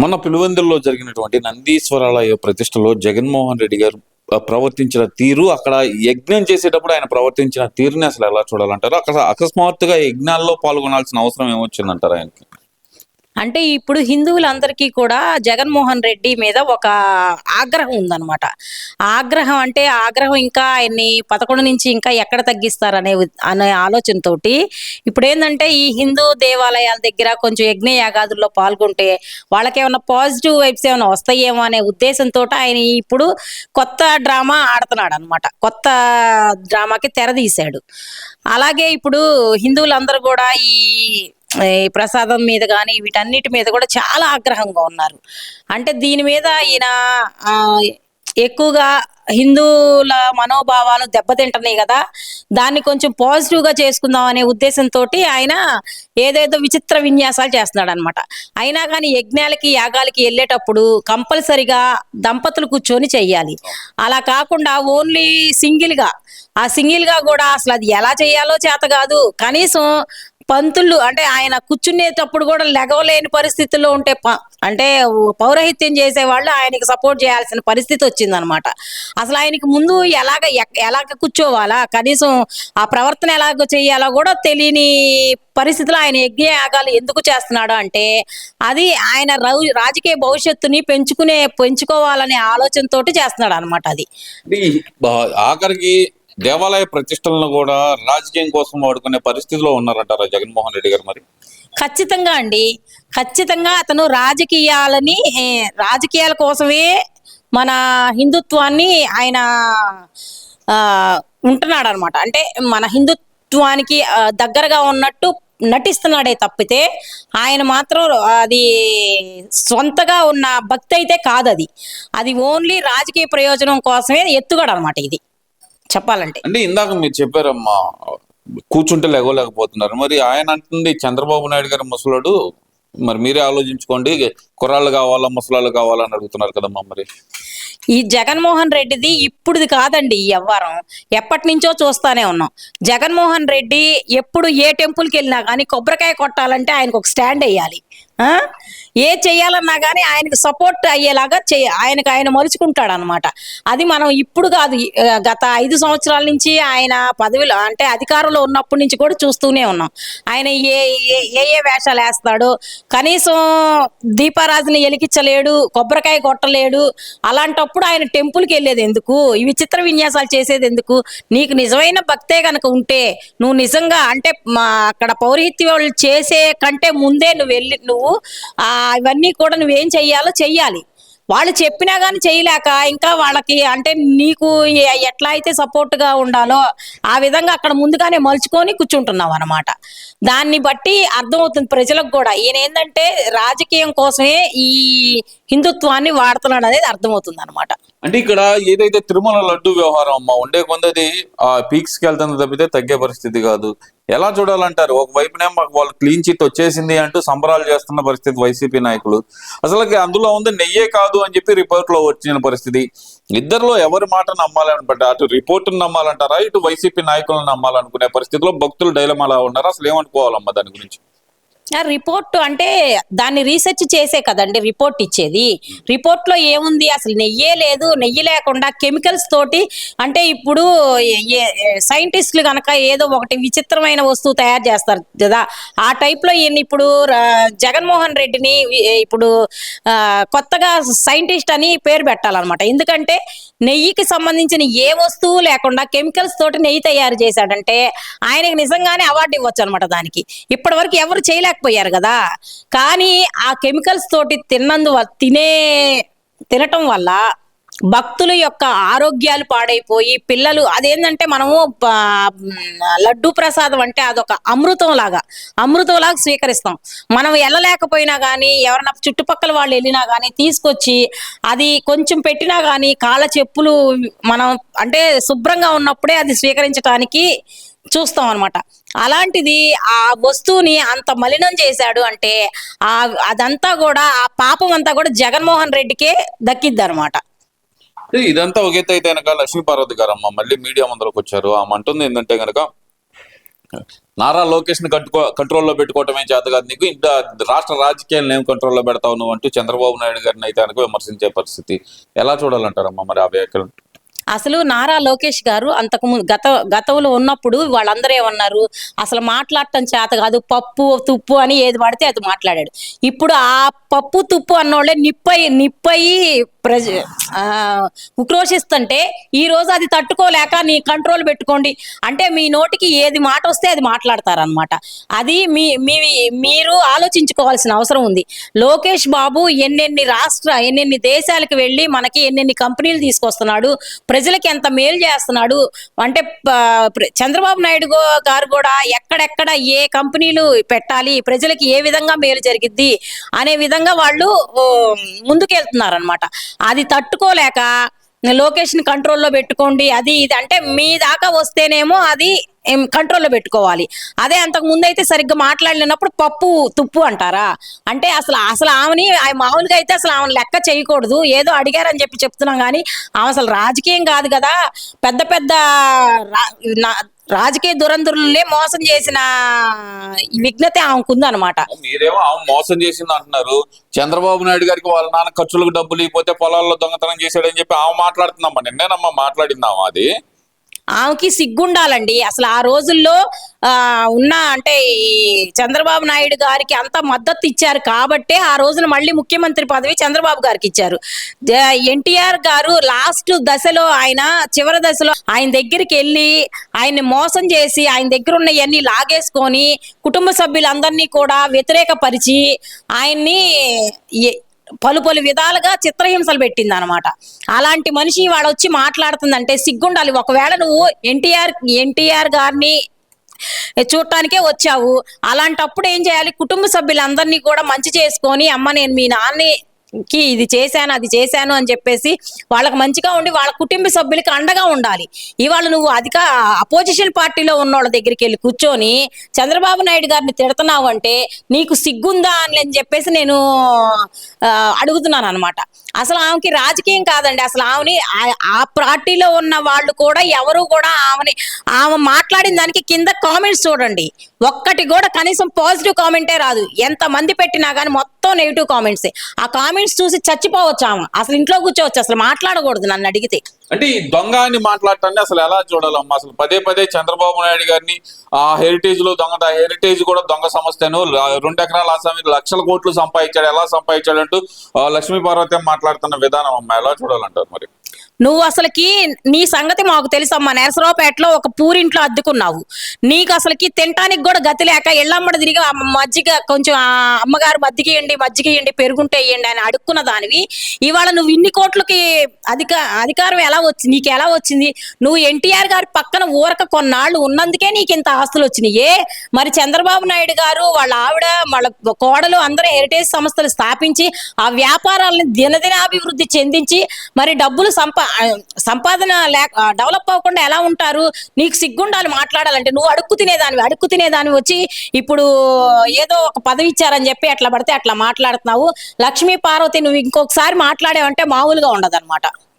మొన్న పులివెందుల్లో జరిగినటువంటి నందీశ్వరాలయ ప్రతిష్టలో జగన్మోహన్ రెడ్డి గారు ప్రవర్తించిన తీరు, అక్కడ యజ్ఞం చేసేటప్పుడు ఆయన ప్రవర్తించిన తీరుని అసలు ఎలా చూడాలంటారు? అక్కడ అకస్మాత్తుగా యజ్ఞాల్లో పాల్గొనాల్సిన అవసరం ఏమొచ్చిందంటారు ఆయనకి? అంటే ఇప్పుడు హిందువులందరికీ కూడా జగన్మోహన్ రెడ్డి మీద ఒక ఆగ్రహం ఉందన్నమాట. ఆగ్రహం ఇంకా ఆయన్ని 11 నుంచి ఇంకా ఎక్కడ తగ్గిస్తారనే అనే ఆలోచనతోటి ఇప్పుడు ఏంటంటే ఈ హిందూ దేవాలయాల దగ్గర కొంచెం యజ్ఞ యాగాదుల్లో పాల్గొంటే వాళ్ళకేమైనా పాజిటివ్ వైబ్స్ ఏమైనా వస్తాయేమో అనే ఉద్దేశంతో ఆయన ఇప్పుడు కొత్త డ్రామా ఆడుతున్నాడు అనమాట. కొత్త డ్రామాకి తెరదీశాడు. అలాగే ఇప్పుడు హిందువులందరూ కూడా ఈ ప్రసాదం మీద కానీ వీటన్నిటి మీద కూడా చాలా ఆగ్రహంగా ఉన్నారు. అంటే దీని మీద ఈయన ఎక్కువగా హిందువుల మనోభావాలు దెబ్బతింటున్నాయి కదా, దాన్ని కొంచెం పాజిటివ్గా చేసుకుందాం అనే ఉద్దేశంతో ఆయన ఏదేదో విచిత్ర విన్యాసాలు చేస్తున్నాడు అనమాట. అయినా కానీ యజ్ఞాలకి యాగాలకి వెళ్ళేటప్పుడు కంపల్సరిగా దంపతులు కూర్చొని చెయ్యాలి. అలా కాకుండా ఓన్లీ సింగిల్గా కూడా అసలు అది ఎలా చేయాలో చేత కాదు. కనీసం పంతులు అంటే ఆయన కూర్చునేటప్పుడు కూడా లెగవలేని పరిస్థితుల్లో ఉంటే అంటే పౌరహిత్యం చేసేవాళ్ళు ఆయనకి సపోర్ట్ చేయాల్సిన పరిస్థితి వచ్చిందనమాట. అసలు ఆయనకి ముందు ఎలాగ కూర్చోవాలా, కనీసం ఆ ప్రవర్తన ఎలాగ చేయాలో కూడా తెలియని పరిస్థితిలో ఆయన యజ్ఞ యాగాలు ఎందుకు చేస్తున్నాడు అంటే అది ఆయన రాజకీయ భవిష్యత్తుని పెంచుకోవాలనే ఆలోచనతోటి చేస్తున్నాడు అనమాట. అది ఆఖరికి దేవాలయ ప్రతిష్టలను కూడా రాజకీయం కోసం వాడుకునే పరిస్థితిలో ఉన్నారంటారా జగన్మోహన్ రెడ్డి గారు? మరి ఖచ్చితంగా అండి, ఖచ్చితంగా అతను రాజకీయాల కోసమే మన హిందుత్వాన్ని ఆయన ఉంటున్నాడు అనమాట. అంటే మన హిందుత్వానికి దగ్గరగా ఉన్నట్టు నటిస్తున్నాడే తప్పితే ఆయన మాత్రం అది సొంతగా ఉన్న భక్తి అయితే కాదు. అది ఓన్లీ రాజకీయ ప్రయోజనం కోసమే ఎత్తుగడ అనమాట ఇది చెప్పాలంటే. అంటే ఇందాక మీరు చెప్పారమ్మా, కూర్చుంటే లేకపోతున్నారు. మరి ఆయన అంటుంది చంద్రబాబు నాయుడు గారు ముసలాడు, మరి మీరే ఆలోచించుకోండి, కుర్రాళ్ళు కావాలా ముసలాళ్ళు కావాలా అని అడుగుతున్నారు కదమ్మా. మరి ఈ జగన్మోహన్ రెడ్డిది ఇప్పుడుది కాదండి, ఈ వ్యవహారం ఎప్పటి నుంచో చూస్తానే ఉన్నాం. జగన్మోహన్ రెడ్డి ఎప్పుడు ఏ టెంపుల్కి వెళ్ళినా కానీ కొబ్బరికాయ కొట్టాలంటే ఆయనకు ఒక స్టాండ్ వేయాలి. ఏ చెయ్యాలన్నా కానీ ఆయనకు సపోర్ట్ అయ్యేలాగా ఆయన మలుచుకుంటాడు అనమాట. అది మనం ఇప్పుడు కాదు, గత 5 సంవత్సరాల నుంచి ఆయన పదవిలో అంటే అధికారంలో ఉన్నప్పటి నుంచి కూడా చూస్తూనే ఉన్నాం. ఆయన ఏ వేషాలు వేస్తాడు, కనీసం దీపారాజుని ఎలిగించలేడు, కొబ్బరికాయ కొట్టలేడు. అలాంటప్పుడు ఆయన టెంపుల్కి వెళ్ళేది ఎందుకు, ఈ విచిత్ర విన్యాసాలు చేసేది ఎందుకు? నీకు నిజమైన భక్తే కనుక ఉంటే నువ్వు నిజంగా అంటే అక్కడ పౌరహిత్యం చేసే కంటే ముందే నువ్వు ఇవన్నీ కూడా నువ్వేం చెయ్యాలో చెయ్యాలి. వాళ్ళు చెప్పినా కానీ చేయలేక ఇంకా వాళ్ళకి అంటే నీకు ఎట్లా అయితే సపోర్ట్గా ఉండాలో ఆ విధంగా అక్కడ ముందుగానే మలుచుకొని కూర్చుంటున్నావు అనమాట. దాన్ని బట్టి అర్థమవుతుంది ప్రజలకు కూడా ఈయన ఏంటంటే రాజకీయం కోసమే ఈ హిందుత్వాన్ని వాడుతున్నాడు అనేది అర్థమవుతుంది అనమాట. అంటే ఇక్కడ ఏదైతే తిరుమల లడ్డు వ్యవహారం అమ్మా ఉండే కొందది పీక్స్ కి వెళ్తుంది తప్పితే తగ్గే పరిస్థితి కాదు. ఎలా చూడాలంటారు? ఒకవైపునే మాకు వాళ్ళు క్లీన్ చిట్ వచ్చేసింది అంటూ సంబరాలు చేస్తున్న పరిస్థితి వైసీపీ నాయకులు. అసలు అందులో ఉంది నెయ్యే కాదు అని చెప్పి రిపోర్ట్ లో వచ్చిన పరిస్థితి. ఇద్దరిలో ఎవరి మాట నమ్మాలని పడ్డా, అటు రిపోర్టును నమ్మాలంటారా, ఇటు వైసీపీ నాయకులను నమ్మాలనుకునే పరిస్థితిలో భక్తులు డైలమాలా ఉన్నారు. అసలు ఏమనుకోవాలమ్మా దాని గురించి? రిపోర్ట్ అంటే దాన్ని రీసెర్చ్ చేసే కదండి రిపోర్ట్ ఇచ్చేది. రిపోర్ట్లో ఏముంది, అసలు నెయ్యే లేదు. నెయ్యి లేకుండా కెమికల్స్ తోటి అంటే ఇప్పుడు సైంటిస్టులు కనుక ఏదో ఒకటి విచిత్రమైన వస్తువు తయారు చేస్తారు కదా, ఆ టైప్లో ఇప్పుడు జగన్మోహన్ రెడ్డిని ఇప్పుడు కొత్తగా సైంటిస్ట్ అని పేరు పెట్టాలన్నమాట. ఎందుకంటే నెయ్యికి సంబంధించిన ఏ వస్తువు లేకుండా కెమికల్స్ తోటి నెయ్యి తయారు చేశాడంటే ఆయనకి నిజంగానే అవార్డు ఇవ్వచ్చు అనమాట. దానికి ఇప్పటి వరకు ఎవరు చేయలేకపోయారు కదా. కానీ ఆ కెమికల్స్ తోటి తినటం వల్ల భక్తుల యొక్క ఆరోగ్యాలు పాడైపోయి పిల్లలు అదేంటంటే మనము లడ్డూ ప్రసాదం అంటే అదొక అమృతంలాగా స్వీకరిస్తాం. మనం వెళ్ళలేకపోయినా కానీ ఎవరైనా చుట్టుపక్కల వాళ్ళు వెళ్ళినా కానీ తీసుకొచ్చి అది కొంచెం పెట్టినా కానీ కాళ్ళ చెప్పులు మనం అంటే శుభ్రంగా ఉన్నప్పుడే అది స్వీకరించడానికి చూస్తాం అనమాట. అలాంటిది ఆ వస్తువుని అంత మలినం చేశాడు అంటే అదంతా కూడా ఆ పాపం అంతా కూడా జగన్మోహన్ రెడ్డికే దక్కిద్ది అనమాట. ఇదంతా ఒకేత అయితే కనుక లక్ష్మీ పార్వతి గారమ్మ మళ్ళీ మీడియా ముందరకు వచ్చారు. ఆమె అంటుంది ఏంటంటే కనుక నారా లోకేష్ ని కంట్రోల్లో పెట్టుకోవటమే చేత కాదు నీకు, ఇంకా రాష్ట్ర రాజకీయాలను ఏం కంట్రోల్లో పెడతావు నువ్వు అంటూ చంద్రబాబు నాయుడు గారిని అయితే కనుక విమర్శించే పరిస్థితి. ఎలా చూడాలంటారమ్మా మరి ఆ వ్యాఖ్యలు? అసలు నారా లోకేష్ గారు అంతకు ముందు గతంలో ఉన్నప్పుడు వాళ్ళందరూ ఏమన్నారు, అసలు మాట్లాడటం చేత కాదు, పప్పు తుప్పు అని ఏది పడితే అది మాట్లాడాడు. ఇప్పుడు ఆ పప్పు తుప్పు అన్నోళ్ళే నిప్పయి ఉక్రోషిస్తుంటే ఈ రోజు అది తట్టుకోలేక నీ కంట్రోల్ పెట్టుకోండి అంటే మీ నోటికి ఏది మాట వస్తే అది మాట్లాడతారనమాట. అది మీరు ఆలోచించుకోవాల్సిన అవసరం ఉంది. లోకేష్ బాబు ఎన్నెన్ని దేశాలకు వెళ్ళి మనకి ఎన్నెన్ని కంపెనీలు తీసుకొస్తున్నాడు, ప్రజలకి ఎంత మేలు చేస్తున్నాడు అంటే చంద్రబాబు నాయుడు గారు కూడా ఎక్కడెక్కడ ఏ కంపెనీలు పెట్టాలి, ప్రజలకి ఏ విధంగా మేలు జరిగిద్ది అనే విధంగా వాళ్ళు ముందుకెళ్తున్నారనమాట. అది తట్టుకోలేక లోకేష్ ని కంట్రోల్లో పెట్టుకోండి అది ఇది అంటే మీ దాకా వస్తేనేమో అది కంట్రోల్లో పెట్టుకోవాలి. అదే అంతకు ముందు అయితే సరిగ్గా మాట్లాడలేనప్పుడు పప్పు తుప్పు అంటారా అంటే అసలు ఆమెని మామూలుగా అయితే అసలు ఆమెను లెక్క చేయకూడదు, ఏదో అడిగారని చెప్తున్నాం కానీ ఆమె అసలు రాజకీయం కాదు కదా. పెద్ద పెద్ద రాజకీయ దురంధరులనే మోసం చేసిన విఘ్నత ఆమెకు ఉందన్నమాట. మీరేమో ఆమె మోసం చేసింది అంటున్నారు, చంద్రబాబు నాయుడు గారికి వాళ్ళ నాన్న ఖర్చులకు డబ్బులు ఇవ్వకపోతే పొలాల్లో దొంగతనం చేశాడని చెప్పి ఆమె మాట్లాడుతుందమ్మా. నిన్నేనమ్మా మాట్లాడిందామా? అది ఆమెకి సిగ్గుండాలండి. అసలు ఆ రోజుల్లో అంటే ఈ చంద్రబాబు నాయుడు గారికి అంత మద్దతు ఇచ్చారు కాబట్టే ఆ రోజున మళ్ళీ ముఖ్యమంత్రి పదవి చంద్రబాబు గారికి ఇచ్చారు. ఎన్టీఆర్ గారు లాస్ట్ దశలో చివరి దశలో ఆయన దగ్గరికి వెళ్ళి ఆయన్ని మోసం చేసి ఆయన దగ్గర ఉన్నవన్నీ లాగేసుకొని కుటుంబ సభ్యులందరినీ కూడా వ్యతిరేకపరిచి ఆయన్ని పలు విధాలుగా చిత్రహింసలు పెట్టింది అనమాట. అలాంటి మనిషి వాడు వచ్చి మాట్లాడుతుందంటే సిగ్గుండాలి. ఒకవేళ నువ్వు ఎన్టీఆర్ గారిని చూడటానికే వచ్చావు, అలాంటప్పుడు ఏం చేయాలి, కుటుంబ సభ్యులందరినీ కూడా మంచి చేసుకొని అమ్మ నేను మీ నాన్నకి ఇది చేశాను అది చేశాను అని చెప్పేసి వాళ్ళకి మంచిగా ఉండి వాళ్ళ కుటుంబ సభ్యులకి అండగా ఉండాలి. ఇవాళ నువ్వు అపోజిషన్ పార్టీలో ఉన్న వాళ్ళ దగ్గరికి వెళ్ళి కూర్చొని చంద్రబాబు నాయుడు గారిని తిడుతున్నావు అంటే నీకు సిగ్గుందా అని చెప్పేసి నేను అడుగుతున్నాను అనమాట. అసలు ఆమెకి రాజకీయం కాదండి, అసలు ఆమెని ఆ పార్టీలో ఉన్న వాళ్ళు కూడా ఎవరు కూడా ఆమె మాట్లాడిన దానికి కింద కామెంట్స్ చూడండి, ఒక్కటి కూడా కనీసం పాజిటివ్ కామెంటే రాదు. ఎంత మంది పెట్టినా కానీ మొత్తం నెగిటివ్ కామెంట్సే. ఆ కామెంట్స్ చూసి చచ్చిపోవచ్చు ఆమె, అసలు ఇంట్లో కూర్చోవచ్చు, అసలు మాట్లాడకూడదు నన్ను అడిగితే. అంటే ఈ దొంగ అని మాట్లాడటాన్ని అసలు ఎలా చూడాలమ్మా? అసలు పదే చంద్రబాబు నాయుడు గారిని ఆ హెరిటేజ్ లో హెరిటేజ్ కూడా దొంగ సంస్థను 2 ఎకరాల ఆసామి లక్షల కోట్లు సంపాదించాడు, ఎలా సంపాదించాడు అంటూ లక్ష్మీ పార్వతి మాట్లాడుతున్న విధానం అమ్మా ఎలా చూడాలంటారు మరి? నువ్వు అసలుకి నీ సంగతి మాకు తెలుసమ్మా. నరసరావుపేటలో ఒక పూరింట్లో అద్దుకున్నావు, నీకు అసలుకి తినటానికి కూడా గతి లేక ఎళ్ళమ్మడి తిరిగి మజ్జిగ కొంచెం అమ్మగారు మజ్జిగ పెరుగుంటే ఇయ్యండి అని అడుక్కున్న దానివి. ఇవాళ నువ్వు ఇన్ని కోట్లకి అధికారం నీకు ఎలా వచ్చింది? నువ్వు ఎన్టీఆర్ గారి పక్కన ఊరక కొన్నాళ్ళు ఉన్నందుకే నీకు ఇంత ఆస్తులు వచ్చినాయి. మరి చంద్రబాబు నాయుడు గారు వాళ్ళ ఆవిడ వాళ్ళ కోడలు అందరూ హెరిటేజ్ సంస్థలు స్థాపించి ఆ వ్యాపారాలను దినదినాభివృద్ధి చెందించి మరి డబ్బులు సంపాదన డెవలప్ అవ్వకుండా ఎలా ఉంటారు? నీకు సిగ్గుండాలి మాట్లాడాలంటే. నువ్వు అడుక్కు తినేదాన్ని వచ్చి ఇప్పుడు ఏదో ఒక పదవి ఇచ్చారని చెప్పి అట్లా పడితే అట్లా మాట్లాడుతున్నావు. లక్ష్మీ పార్వతి నువ్వు ఇంకొకసారి మాట్లాడావంటే మామూలుగా ఉండదన్నమాట.